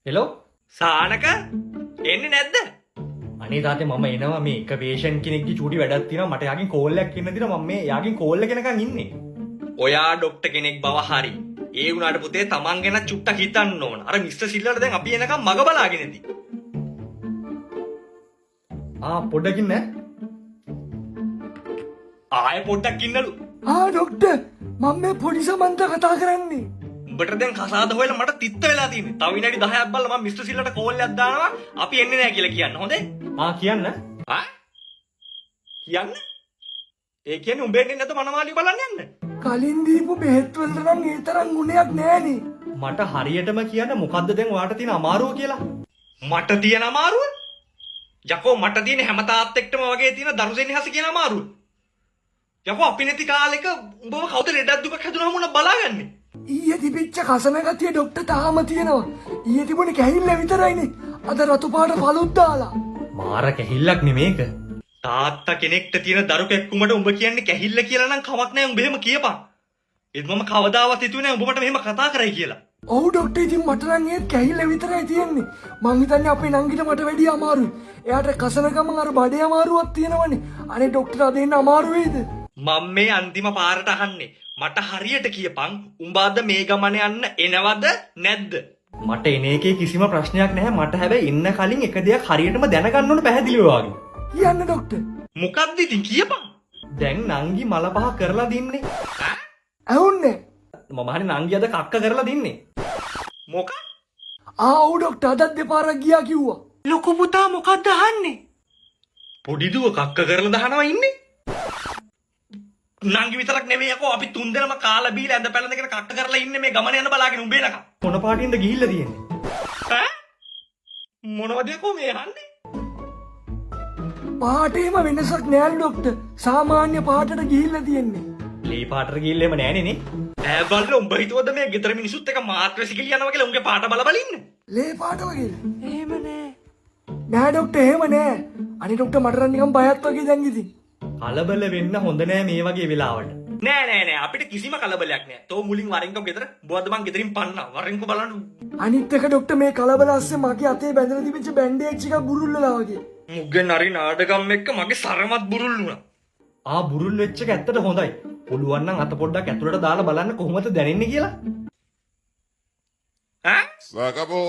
Hello Shanaka එන්නේ නැද්ද? අනේ තාත්තේ මම එනවා මේ එක පේෂන්ට් කෙනෙක්ගේ චූටි වැඩක් තියෙනවා මට යාගෙන් කෝල් එකක් එන්න දිනවා මම මේ යාගෙන් කෝල් එක එනකන් ඉන්නේ. ඔයා ડોක්ටර් කෙනෙක් බව හරි. ඒ වුණාට පුතේ තමන් ගැන චුට්ටක් හිතන්න ඕන. අර මිස්ටර් සිල්වර්ට දැන් අපි එනකම් මග බලාගෙන ඉඳි. පොඩ්ඩකින් නෑ. ආයෙ පොඩ්ඩක් ඉන්නලු. ડોක්ටර් මම මේ පොඩි සමන්ත කතා කරන්නේ. උඹට දැන් කසාද හොයලා මට තිත්ත වෙලා තියෙන්නේ. තව විනාඩි 10ක් බලලා මම මිස්ටර් සිල්වර්ට කෝල් එකක් දානවා. අපි එන්නේ නැහැ කියලා කියන්න. හොඳේ? කියන්න. කියන්න? ඒ කියන්නේ උඹ එන්නේ නැත මනමාලිය බලන්න යන්න. කලින් දීපු බෙහෙත් වලට නම් ඒ තරම් ගුණයක් නෑනේ. මට හරියටම කියන්න මොකද්ද දැන් ඔයාට තියෙන අමාරුව කියලා. මට තියෙන අමාරුව? යකෝ මට තියෙන හැම තාත් එක්කම වගේ තියෙන දරුසෙන්හස කියන අමාරුව. යකෝ අපි නැති කාලෙක උඹව කවුද ලෙඩක් දුකක් හැදුනම මොන බලාගන්නේ? ඊයේ තිබිච්ච කසන ගතිය ડોක්ටර් තාම තියෙනවා. ඊයේ තිබුණේ කැහිල්ල විතරයිනේ. අද රතු පාට පළුත් දාලා. මාර කැහිල්ලක් නෙමේක. තාත්තා කෙනෙක්ට තියෙන දරු කැක්කුමට උඹ කියන්නේ කැහිල්ල කියලා නම් කමක් නැහැ උඹ එහෙම කියපන්. ඒත් මම කවදාවත් හිතුවේ නැහැ උඹ මට මෙහෙම කතා කරයි කියලා. ඔව් ડોක්ටර් ඉතින් මට නම් ඒත් කැහිල්ල විතරයි තියෙන්නේ. මං හිතන්නේ අපේ නංගිට මට වැඩිය අමාරුයි. එයාට කසන ගමන් අර බඩේ අමාරුවක් තියෙනවනේ. අනේ ડોක්ටර් අද එන්න අමාරු වෙයිද? මම මේ අන්තිම පාරට අහන්නේ. මට හරියට කියපන් උඹ අද මේ ගමන යන්න එනවද නැද්ද? මට එන එකේ කිසිම ප්‍රශ්නයක් නැහැ. මට හැබැයි එන්න කලින් එක දෙයක් හරියටම දැනගන්න ඕන පැහැදිලිව වගේ. කියන්න ડોක්ටර්. මොකක්ද ඉතින් කියපන්. දැන් නංගි මල පහ කරලා දින්නේ. ඇහුන්නේ? මම හරි නංගි අද කක්ක කරලා දින්නේ. මොකක්? ඔව් ડોක්ටර් අදත් දෙපාරක් ගියා කිව්වා. ලොකු පුතා මොකක්ද අහන්නේ? පොඩි දුව කක්ක කරලා දහනවා ඉන්නේ. නංගි විතරක් නෙමෙයි යකෝ අපි තුන් දෙනාම කාලා බීලා ඇඳ පැළඳගෙන කක්ක කරලා ඉන්නේ මේ ගමන යන බලාගෙන උඹේ නක. මොන පාටින්ද ගිහිල්ලා තියෙන්නේ? මොනවද යකෝ මේ අහන්නේ? පාටේම වෙනසක් නෑලු ડોක්ටර්. සාමාන්‍ය පාටට ගිහිල්ලා තියෙන්නේ. ලේ පාටට ගිහිල්ලා එම නෑනේ නේ. ඈ බලන්න උඹ හිතුවද මේ ගෙදර මිනිසුත් එක මාත්‍රසිකලි යනවා කියලා උන්ගේ පාට බල බල ඉන්නේ? ලේ පාට වගේ. එහෙම නෑ. නෑ ડોක්ටර් එහෙම නෑ. අනේ ડોක්ටර් මට නම් නිකන් බයත් වගේ දැන් ඉතින්. කලබල වෙන්න හොඳ නෑ මේ වගේ වෙලාවට. නෑ අපිට කිසිම කලබලයක් නෑ. තෝ මුලින් වරින්කම් ගෙදර බොවද මං ගෙදරින් පන්නා. වරින්කම් බලන්න. අනිත් එක ડોක්ටර් මේ කලබල ඇස්සේ මගේ අතේ බැඳලා තිබිච්ච බැන්ඩේජ් එකක් බුරුල්ලලා වගේ. මුග්ගෙන් හරි නාඩගම් එක්ක මගේ සරමත් බුරුල් වුණා. බුරුල් වෙච්ච එක ඇත්තට හොඳයි. පුළුවන් නම් අත පොඩ්ඩක් ඇතුළට දාලා බලන්න කොහොමද දැනෙන්නේ කියලා. ඈ? Sacabou.